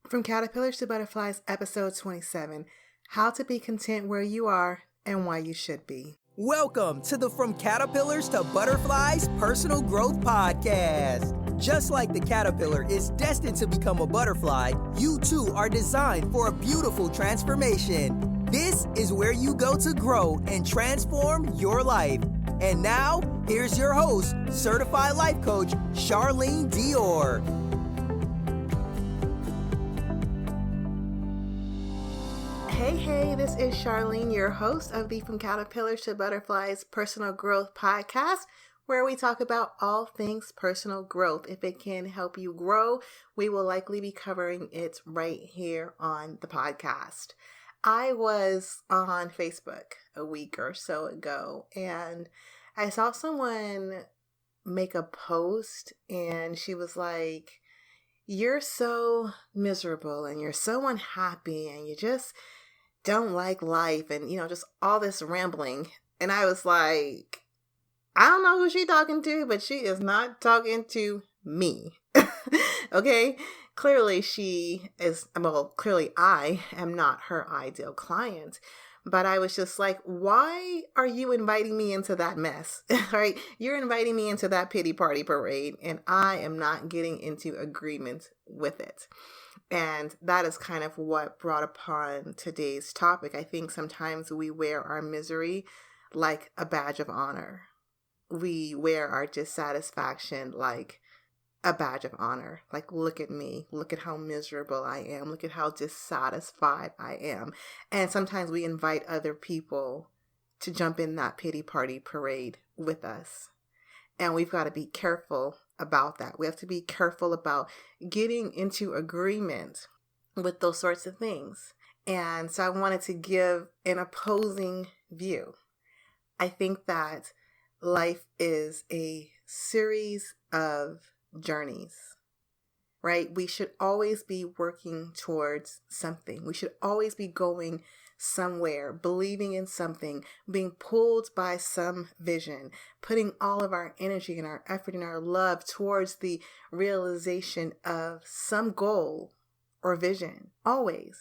From Caterpillars to Butterflies, episode 27, How to Be Content Where You Are and Why You Should Be. Welcome to the From Caterpillars to Butterflies Personal Growth Podcast. Just like the caterpillar is destined to become a butterfly, you too are designed for a beautiful transformation. This is where you go to grow and transform your life. And now, here's your host, Certified Life Coach, Charlene Dior. Hey, this is Charlene, your host of the From Caterpillars to Butterflies Personal Growth Podcast, where we talk about all things personal growth. If it can help you grow, we will likely be covering it right here on the podcast. I was on Facebook a week or so ago, and I saw someone make a post, and she was like, "You're so miserable, and you're so unhappy, and you just don't like life," and just all this rambling. And I was like, I don't know who she's talking to, but she is not talking to me. Okay, clearly clearly I am not her ideal client. But I was just like, why are you inviting me into that mess? Right? You're inviting me into that pity party parade, and I am not getting into agreement with it. And that is kind of what brought upon today's topic. I think sometimes we wear our misery like a badge of honor. We wear our dissatisfaction like a badge of honor. Like, look at me. Look at how miserable I am. Look at how dissatisfied I am. And sometimes we invite other people to jump in that pity party parade with us. And we've got to be careful about that. We have to be careful about getting into agreement with those sorts of things. And so I wanted to give an opposing view. I think that life is a series of journeys, right? We should always be working towards something. We should always be going somewhere, believing in something, being pulled by some vision, putting all of our energy and our effort and our love towards the realization of some goal or vision. Always.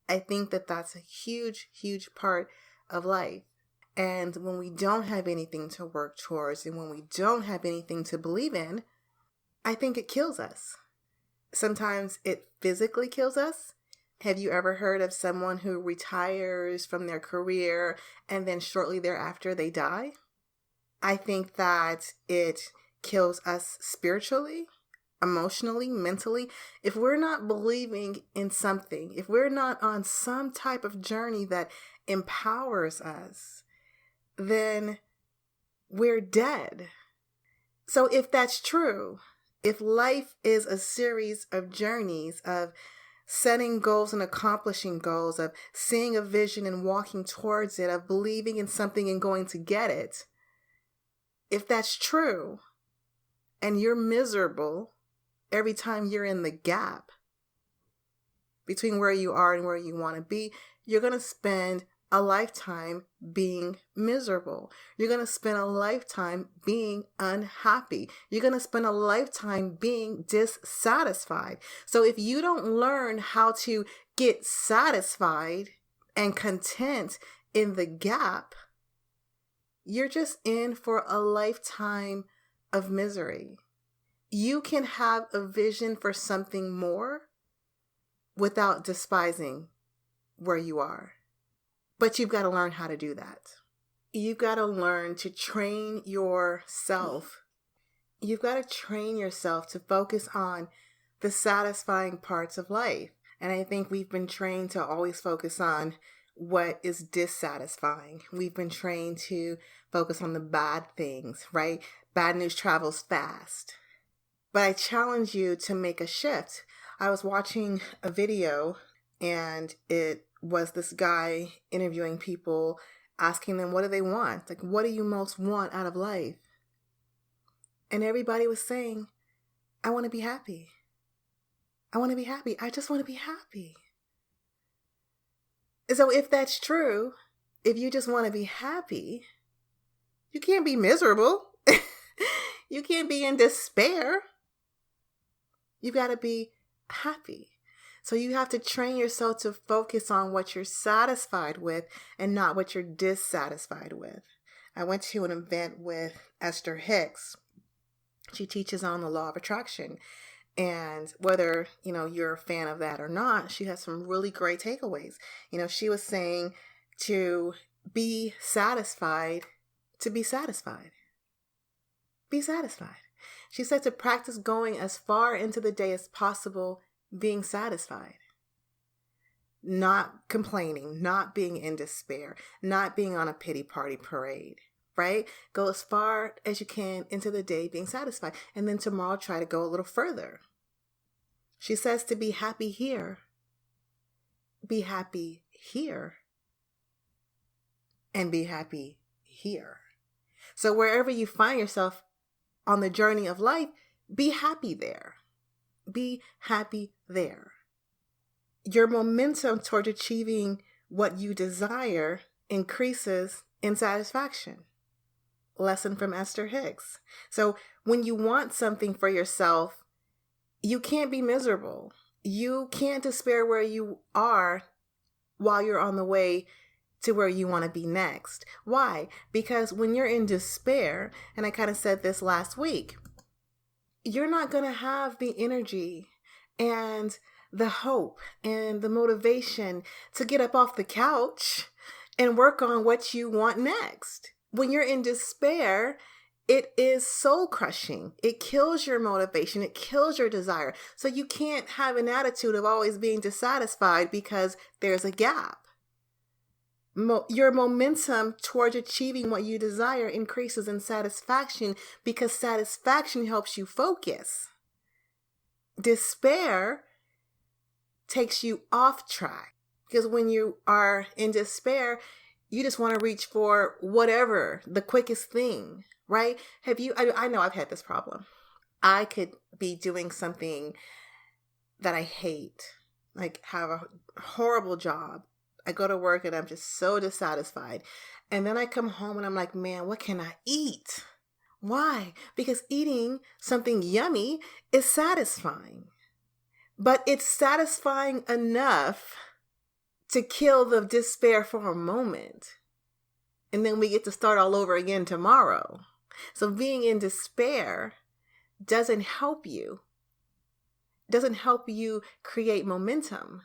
I think that that's a huge, huge part of life. And when we don't have anything to work towards and when we don't have anything to believe in, I think it kills us. Sometimes it physically kills us. Have you ever heard of someone who retires from their career and then shortly thereafter they die? I think that it kills us spiritually, emotionally, mentally. If we're not believing in something, if we're not on some type of journey that empowers us, then we're dead. So if that's true, if life is a series of journeys of setting goals and accomplishing goals, of seeing a vision and walking towards it, of believing in something and going to get it, if that's true, and you're miserable every time you're in the gap between where you are and where you want to be, you're going to spend a lifetime being miserable. You're going to spend a lifetime being unhappy. You're going to spend a lifetime being dissatisfied. So if you don't learn how to get satisfied and content in the gap, you're just in for a lifetime of misery. You can have a vision for something more without despising where you are. But you've got to learn how to do that. You've got to learn to train yourself. You've got to train yourself to focus on the satisfying parts of life. And I think we've been trained to always focus on what is dissatisfying. We've been trained to focus on the bad things, right? Bad news travels fast. But I challenge you to make a shift. I was watching a video and it was this guy interviewing people, asking them, what do they want? Like, what do you most want out of life? And everybody was saying, I want to be happy. I want to be happy. I just want to be happy. So if that's true, if you just want to be happy, you can't be miserable. You can't be in despair. You've got to be happy. So you have to train yourself to focus on what you're satisfied with and not what you're dissatisfied with. I went to an event with Esther Hicks. She teaches on the law of attraction. And whether, you're a fan of that or not, she has some really great takeaways. She was saying to be satisfied, to be satisfied. Be satisfied. She said to practice going as far into the day as possible, being satisfied. Not complaining, not being in despair, not being on a pity party parade, right? Go as far as you can into the day being satisfied. And then tomorrow try to go a little further. She says to be happy here. Be happy here. And be happy here. So wherever you find yourself on the journey of life, be happy there. Be happy there. Your momentum toward achieving what you desire increases in satisfaction. Lesson from Esther Hicks. So when you want something for yourself, you can't be miserable. You can't despair where you are while you're on the way to where you want to be next. Why? Because when you're in despair, and I kind of said this last week, you're not going to have the energy and the hope and the motivation to get up off the couch and work on what you want next. When you're in despair, it is soul crushing. It kills your motivation. It kills your desire. So you can't have an attitude of always being dissatisfied because there's a gap. Your momentum towards achieving what you desire increases in satisfaction because satisfaction helps you focus. Despair takes you off track because when you are in despair, you just want to reach for whatever, the quickest thing, right? I know I've had this problem. I could be doing something that I hate, like have a horrible job. I go to work and I'm just so dissatisfied. And then I come home and I'm like, man, what can I eat? Why? Because eating something yummy is satisfying. But it's satisfying enough to kill the despair for a moment. And then we get to start all over again tomorrow. So being in despair doesn't help you. Doesn't help you create momentum.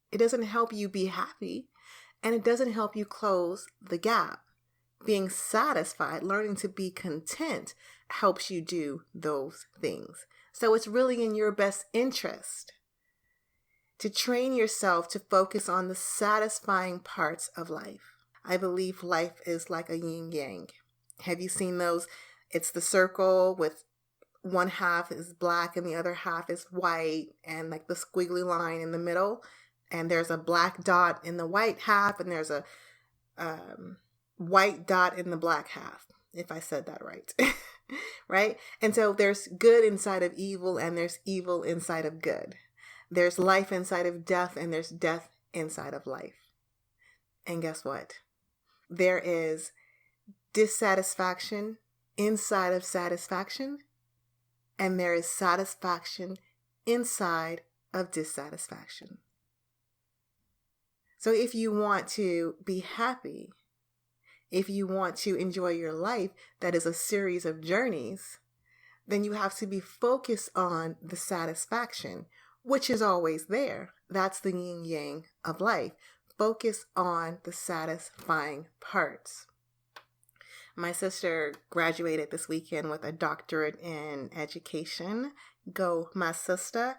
It doesn't help you be happy, and it doesn't help you close the gap. Being satisfied, learning to be content helps you do those things. So it's really in your best interest to train yourself to focus on the satisfying parts of life. I believe life is like a yin yang. Have you seen those? It's the circle with one half is black and the other half is white, and like the squiggly line in the middle. And there's a black dot in the white half, and there's a white dot in the black half, if I said that right. Right? And so there's good inside of evil, and there's evil inside of good. There's life inside of death, and there's death inside of life. And guess what? There is dissatisfaction inside of satisfaction, and there is satisfaction inside of dissatisfaction. So if you want to be happy, if you want to enjoy your life that is a series of journeys, then you have to be focused on the satisfaction, which is always there. That's the yin yang of life. Focus on the satisfying parts. My sister graduated this weekend with a doctorate in education. Go, my sister.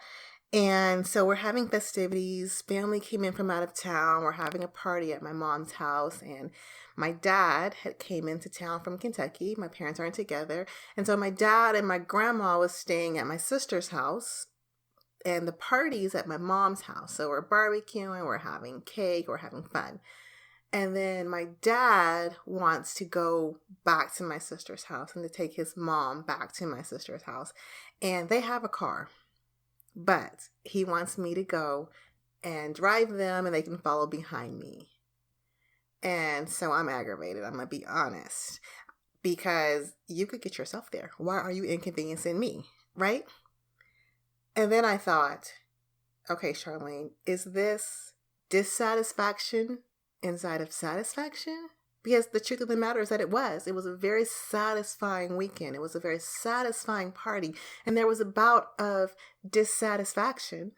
And so we're having festivities. Family came in from out of town. We're having a party at my mom's house. And my dad came into town from Kentucky. My parents aren't together. And so my dad and my grandma was staying at my sister's house. And the party's at my mom's house. So we're barbecuing, we're having cake, we're having fun. And then my dad wants to go back to my sister's house and to take his mom back to my sister's house. And they have a car. But he wants me to go and drive them and they can follow behind me. And so I'm aggravated, I'm going to be honest, because you could get yourself there. Why are you inconveniencing me, right? And then I thought, okay, Charlene, is this dissatisfaction inside of satisfaction? Because the truth of the matter is that it was a very satisfying weekend. It was a very satisfying party. And there was a bout of dissatisfaction,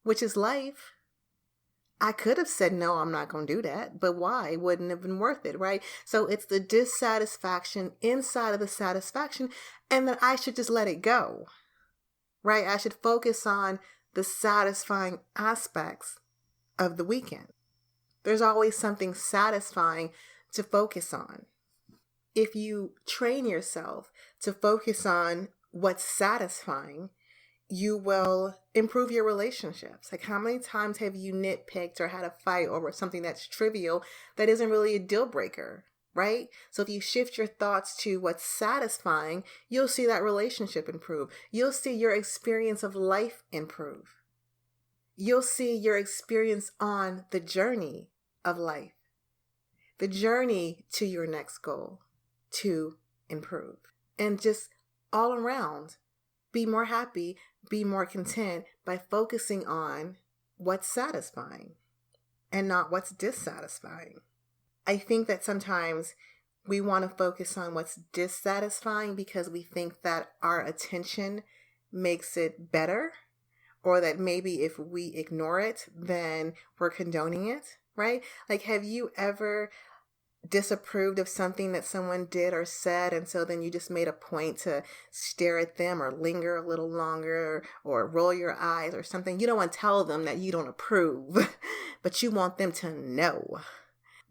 which is life. I could have said, no, I'm not going to do that. But why? It wouldn't have been worth it, right? So it's the dissatisfaction inside of the satisfaction. And then I should just let it go, right? I should focus on the satisfying aspects of the weekend. There's always something satisfying to focus on. If you train yourself to focus on what's satisfying, you will improve your relationships. Like, how many times have you nitpicked or had a fight over something that's trivial that isn't really a deal breaker, right? So if you shift your thoughts to what's satisfying, you'll see that relationship improve. You'll see your experience of life improve. You'll see your experience on the journey of life, the journey to your next goal to improve, and just all around be more happy, be more content by focusing on what's satisfying and not what's dissatisfying. I think that sometimes we want to focus on what's dissatisfying because we think that our attention makes it better, or that maybe if we ignore it, then we're condoning it, right? Like, have you ever disapproved of something that someone did or said, and so then you just made a point to stare at them or linger a little longer or roll your eyes or something? You don't want to tell them that you don't approve, but you want them to know,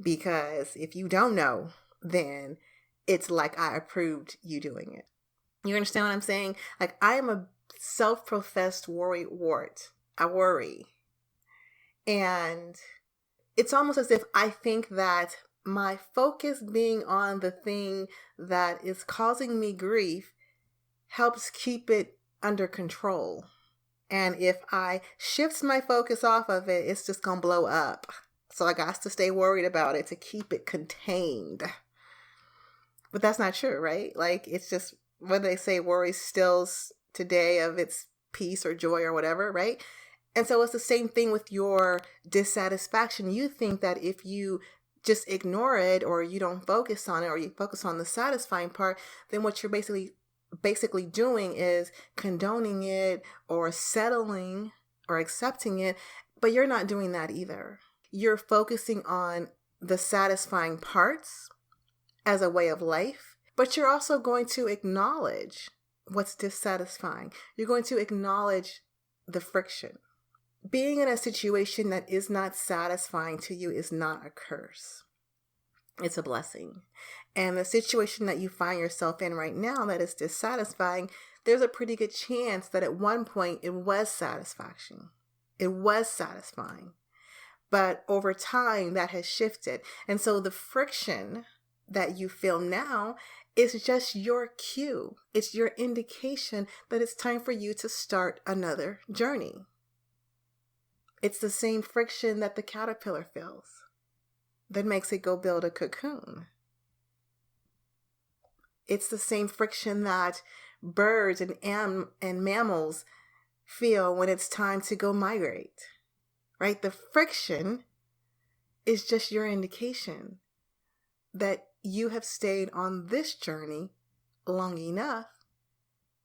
because if you don't know, then it's like I approved you doing it. You understand what I'm saying? Like, I am a self-professed worrywart. I worry. And it's almost as if I think that my focus being on the thing that is causing me grief helps keep it under control. And if I shift my focus off of it, it's just going to blow up. So I got to stay worried about it to keep it contained. But that's not true, right? Like, it's just, what they say, worry steals today of its peace or joy or whatever, right? And so it's the same thing with your dissatisfaction. You think that if you just ignore it, or you don't focus on it, or you focus on the satisfying part, then what you're basically doing is condoning it or settling or accepting it. But you're not doing that either. You're focusing on the satisfying parts as a way of life, but you're also going to acknowledge what's dissatisfying. You're going to acknowledge the friction. Being in a situation that is not satisfying to you is not a curse. It's a blessing. And the situation that you find yourself in right now that is dissatisfying, there's a pretty good chance that at one point it was satisfaction. It was satisfying. But over time, that has shifted. And so the friction that you feel now is just your cue. It's your indication that it's time for you to start another journey. It's the same friction that the caterpillar feels that makes it go build a cocoon. It's the same friction that birds and mammals feel when it's time to go migrate, right? The friction is just your indication that you have stayed on this journey long enough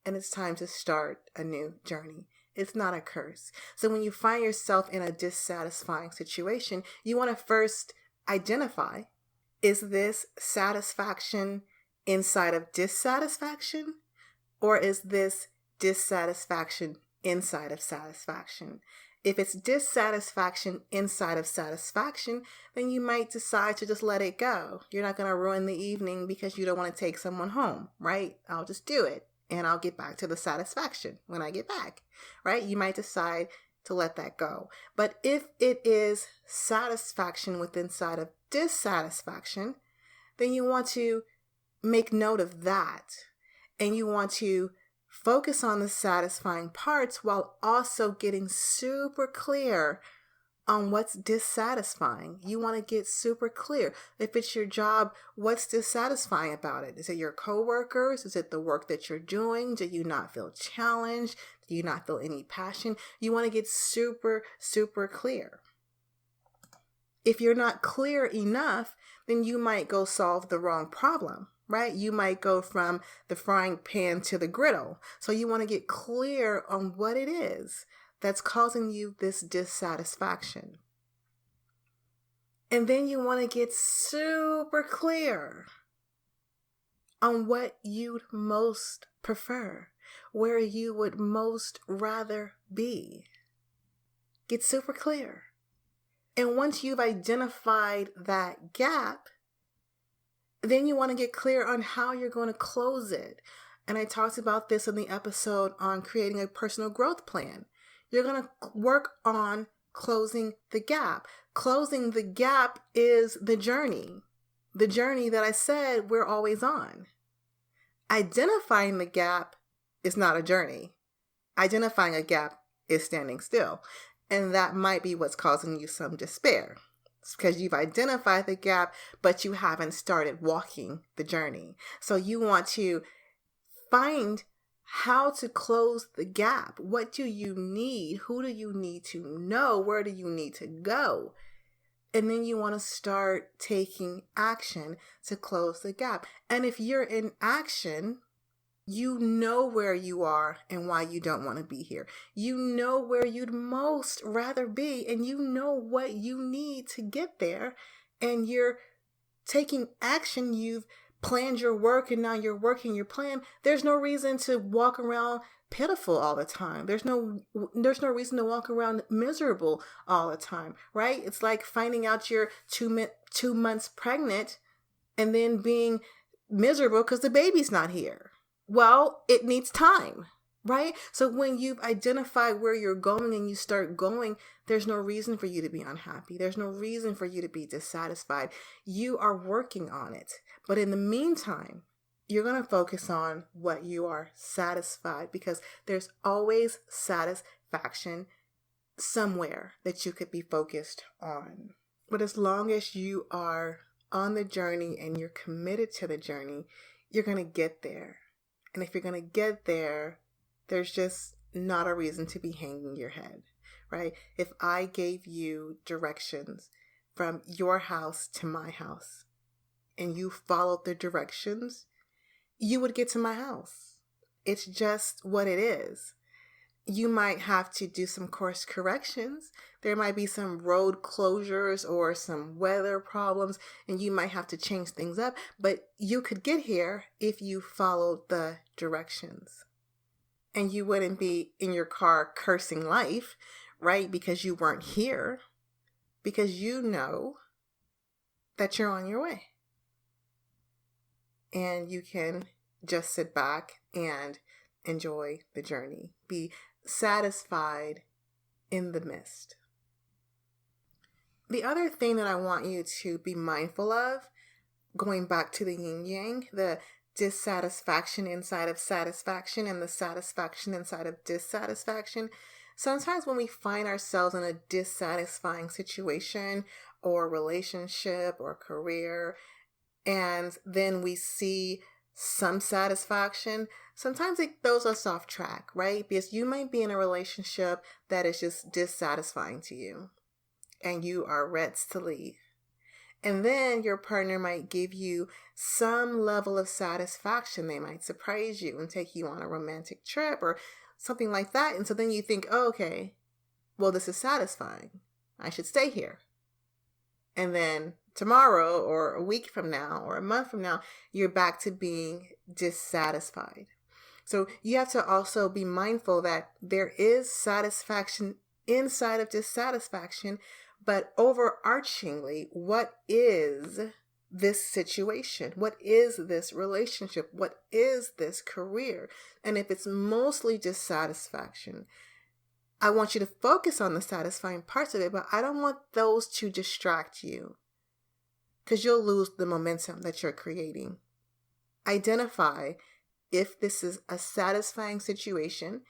and it's time to start a new journey. It's not a curse. So when you find yourself in a dissatisfying situation, you want to first identify, is this satisfaction inside of dissatisfaction, or is this dissatisfaction inside of satisfaction? If it's dissatisfaction inside of satisfaction, then you might decide to just let it go. You're not going to ruin the evening because you don't want to take someone home, right? I'll just do it and I'll get back to the satisfaction when I get back, right? You might decide to let that go. But if it is satisfaction within inside of dissatisfaction, then you want to make note of that. And you want to focus on the satisfying parts while also getting super clear on what's dissatisfying. You want to get super clear. If it's your job, what's dissatisfying about it? Is it your coworkers? Is it the work that you're doing? Do you not feel challenged? Do you not feel any passion? You want to get super, super clear. If you're not clear enough, then you might go solve the wrong problem, right? You might go from the frying pan to the griddle. So you want to get clear on what it is that's causing you this dissatisfaction. And then you want to get super clear on what you'd most prefer, where you would most rather be. Get super clear. And once you've identified that gap, then you want to get clear on how you're going to close it. And I talked about this in the episode on creating a personal growth plan. You're going to work on closing the gap. Closing the gap is the journey that I said we're always on. Identifying the gap is not a journey. Identifying a gap is standing still. And that might be what's causing you some despair. It's because you've identified the gap, but you haven't started walking the journey. So you want to find how to close the gap. What do you need? Who do you need to know? Where do you need to go? And then you want to start taking action to close the gap. And if you're in action, you know where you are and why you don't want to be here. You know where you'd most rather be, and you know what you need to get there. And you're taking action. You've planned your work, and now you're working your plan. There's no reason to walk around pitiful all the time. There's no reason to walk around miserable all the time, right? It's like finding out you're 2 months pregnant and then being miserable because the baby's not here. Well, it needs time, right? So when you've identified where you're going and you start going, there's no reason for you to be unhappy. There's no reason for you to be dissatisfied. You are working on it. But in the meantime, you're going to focus on what you are satisfied, because there's always satisfaction somewhere that you could be focused on. But as long as you are on the journey and you're committed to the journey, you're going to get there. And if you're going to get there, there's just not a reason to be hanging your head, right? If I gave you directions from your house to my house and you followed the directions, you would get to my house. It's just what it is. You might have to do some course corrections. There might be some road closures or some weather problems, and you might have to change things up, but you could get here if you followed the directions. And you wouldn't be in your car cursing life, right? Because you weren't here, because you know that you're on your way. And you can just sit back and enjoy the journey. Be satisfied in the midst. The other thing that I want you to be mindful of, going back to the yin yang, the dissatisfaction inside of satisfaction and the satisfaction inside of dissatisfaction. Sometimes when we find ourselves in a dissatisfying situation or relationship or career, and then we see some satisfaction, sometimes it throws us off track, right? Because you might be in a relationship that is just dissatisfying to you and you are ready to leave. And then your partner might give you some level of satisfaction. They might surprise you and take you on a romantic trip or something like that. And so then you think, oh, okay, well, this is satisfying. I should stay here. And then tomorrow or a week from now or a month from now, you're back to being dissatisfied. So you have to also be mindful that there is satisfaction inside of dissatisfaction, but overarchingly, what is this situation? What is this relationship? What is this career? And if it's mostly dissatisfaction, I want you to focus on the satisfying parts of it, but I don't want those to distract you, because you'll lose the momentum that you're creating. Identify if this is a satisfying situation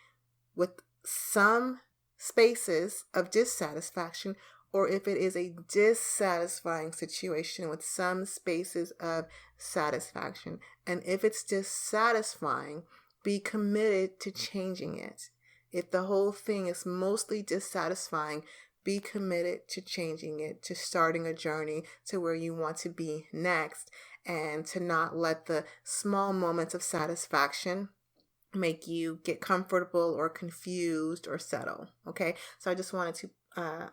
with some spaces of dissatisfaction, or if it is a dissatisfying situation with some spaces of satisfaction. And if it's dissatisfying, be committed to changing it. If the whole thing is mostly dissatisfying, be committed to changing it, to starting a journey to where you want to be next, and to not let the small moments of satisfaction make you get comfortable or confused or settle. Okay, so I just wanted to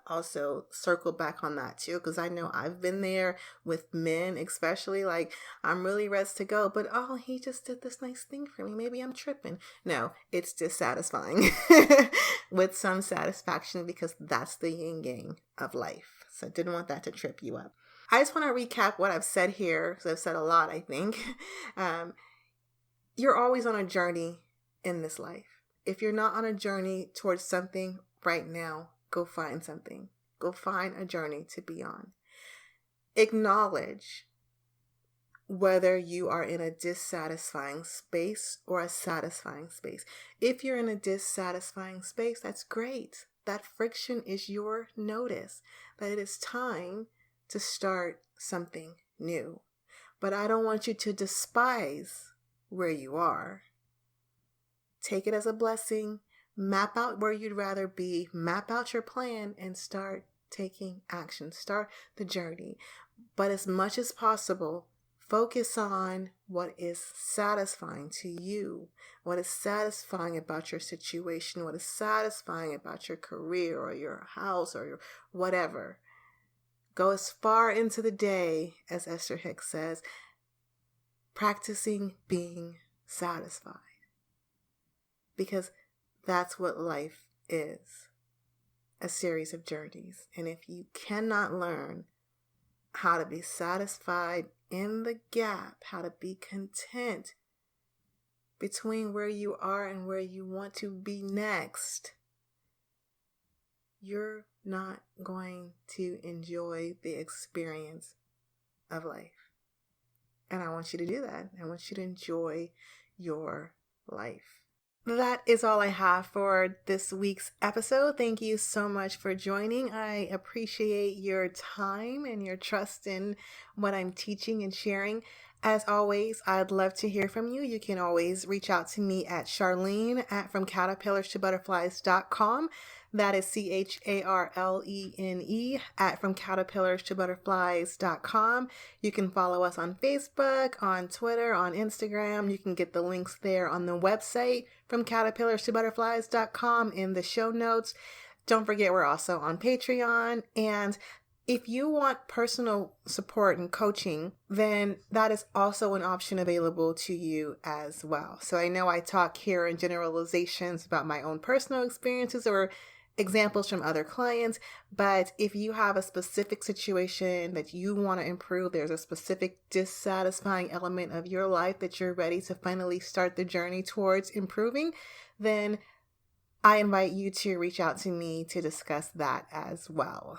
also circle back on that too, because I know I've been there with men, especially. Like, I'm really ready to go, but oh, he just did this nice thing for me. Maybe I'm tripping. No, it's dissatisfying with some satisfaction, because that's the yin yang of life. So I didn't want that to trip you up. I just want to recap what I've said here, because I've said a lot, I think. You're always on a journey in this life. If you're not on a journey towards something right now, go find something. Go find a journey to be on. Acknowledge whether you are in a dissatisfying space or a satisfying space. If you're in a dissatisfying space, that's great. That friction is your notice that it is time to start something new. But I don't want you to despise where you are. Take it as a blessing. Map out where you'd rather be. Map out your plan and start taking action. Start the journey. But as much as possible, focus on what is satisfying to you. What is satisfying about your situation. What is satisfying about your career or your house or your whatever. Go as far into the day, as Esther Hicks says, practicing being satisfied. Because that's what life is, a series of journeys. And if you cannot learn how to be satisfied in the gap, how to be content between where you are and where you want to be next, you're not going to enjoy the experience of life. And I want you to do that. I want you to enjoy your life. That is all I have for this week's episode. Thank you so much for joining. I appreciate your time and your trust in what I'm teaching and sharing. As always, I'd love to hear from you. You can always reach out to me at Charlene at FromCaterpillarstoButterflies.com. That is CHARLENE at FromCaterpillarstoButterflies.com. You can follow us on Facebook, on Twitter, on Instagram. You can get the links there on the website FromCaterpillarstoButterflies.com in the show notes. Don't forget, we're also on Patreon. And if you want personal support and coaching, then that is also an option available to you as well. So I know I talk here in generalizations about my own personal experiences or examples from other clients, but if you have a specific situation that you want to improve, there's a specific dissatisfying element of your life that you're ready to finally start the journey towards improving, then I invite you to reach out to me to discuss that as well.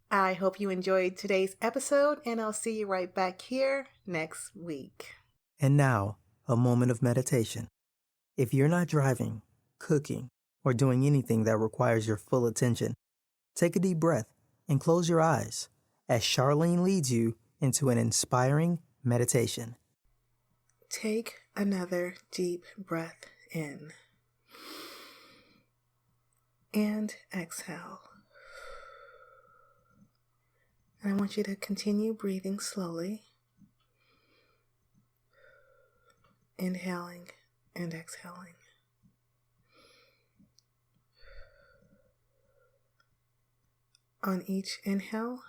I hope you enjoyed today's episode, and I'll see you right back here next week. And now, a moment of meditation. If you're not driving, cooking, or doing anything that requires your full attention, take a deep breath and close your eyes as Charlene leads you into an inspiring meditation. Take another deep breath in and exhale. And I want you to continue breathing slowly, inhaling and exhaling. On each inhale,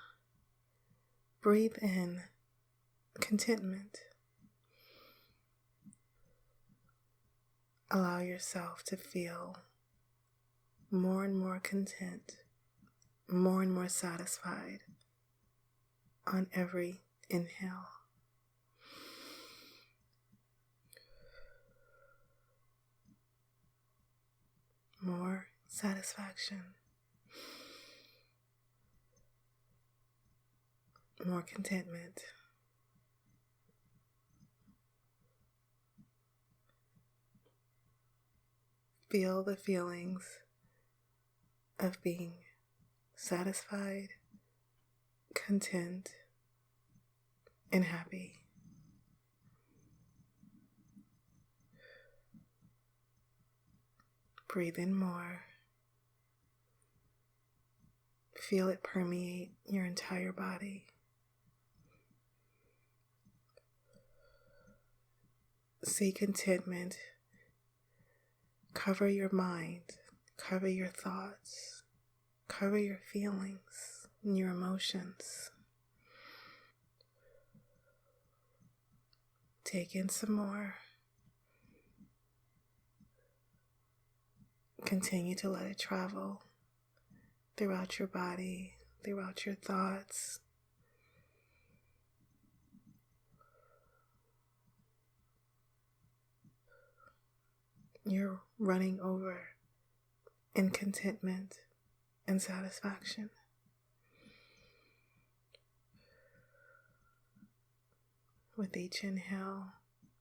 breathe in contentment. Allow yourself to feel more and more content, more and more satisfied on every inhale. More satisfaction. More contentment. Feel the feelings of being satisfied, content, and happy. Breathe in more. Feel it permeate your entire body. See contentment cover your mind, cover your thoughts, cover your feelings and your emotions. Take in some more. Continue to let it travel throughout your body, throughout your thoughts. You're running over in contentment and satisfaction. With each inhale,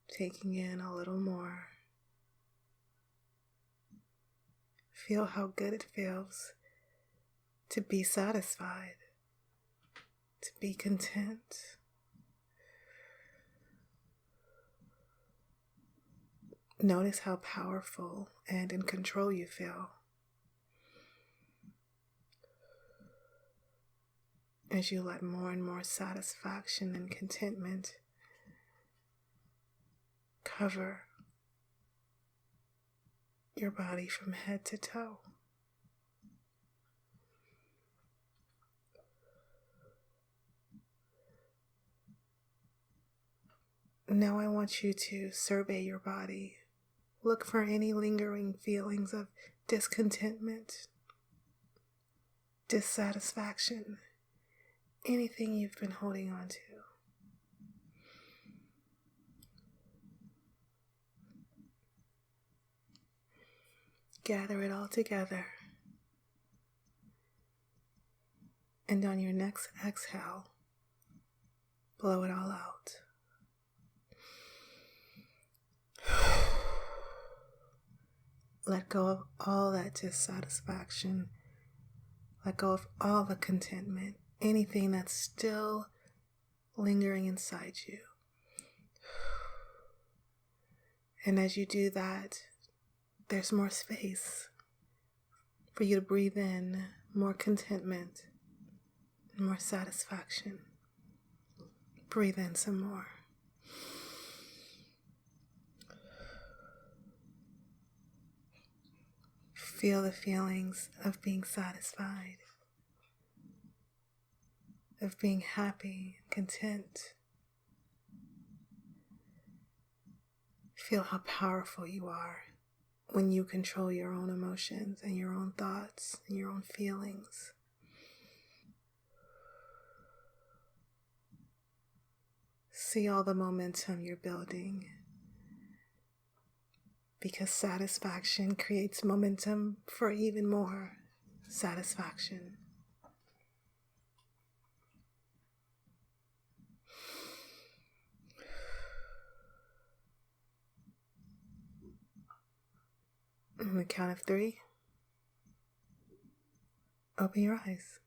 taking in a little more. Feel how good it feels to be satisfied, to be content. Notice how powerful and in control you feel as you let more and more satisfaction and contentment cover your body from head to toe. Now I want you to survey your body. Look for any lingering feelings of discontentment, dissatisfaction, anything you've been holding on to. Gather it all together. And on your next exhale, blow it all out. Let go of all that dissatisfaction. Let go of all the contentment, anything that's still lingering inside you. And as you do that, there's more space for you to breathe in more contentment and more satisfaction. Breathe in some more. Feel the feelings of being satisfied, of being happy and content. Feel how powerful you are when you control your own emotions and your own thoughts and your own feelings. See all the momentum you're building, because satisfaction creates momentum for even more satisfaction. On the count of 3, open your eyes.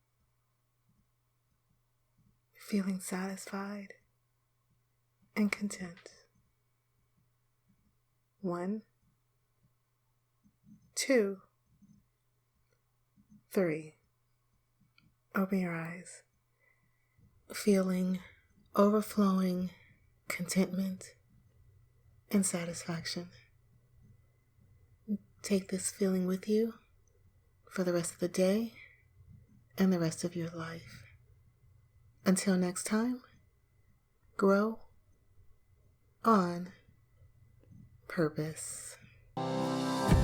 Feeling satisfied and content. 1, 2, 3. Open your eyes. Feeling overflowing contentment and satisfaction. Take this feeling with you for the rest of the day and the rest of your life. Until next time, grow on purpose.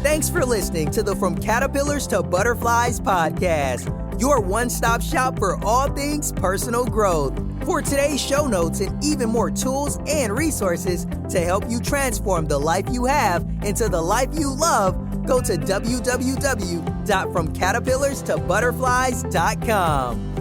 Thanks for listening to the From Caterpillars to Butterflies podcast, your one-stop shop for all things personal growth. For today's show notes and even more tools and resources to help you transform the life you have into the life you love, go to www.fromcaterpillarstobutterflies.com.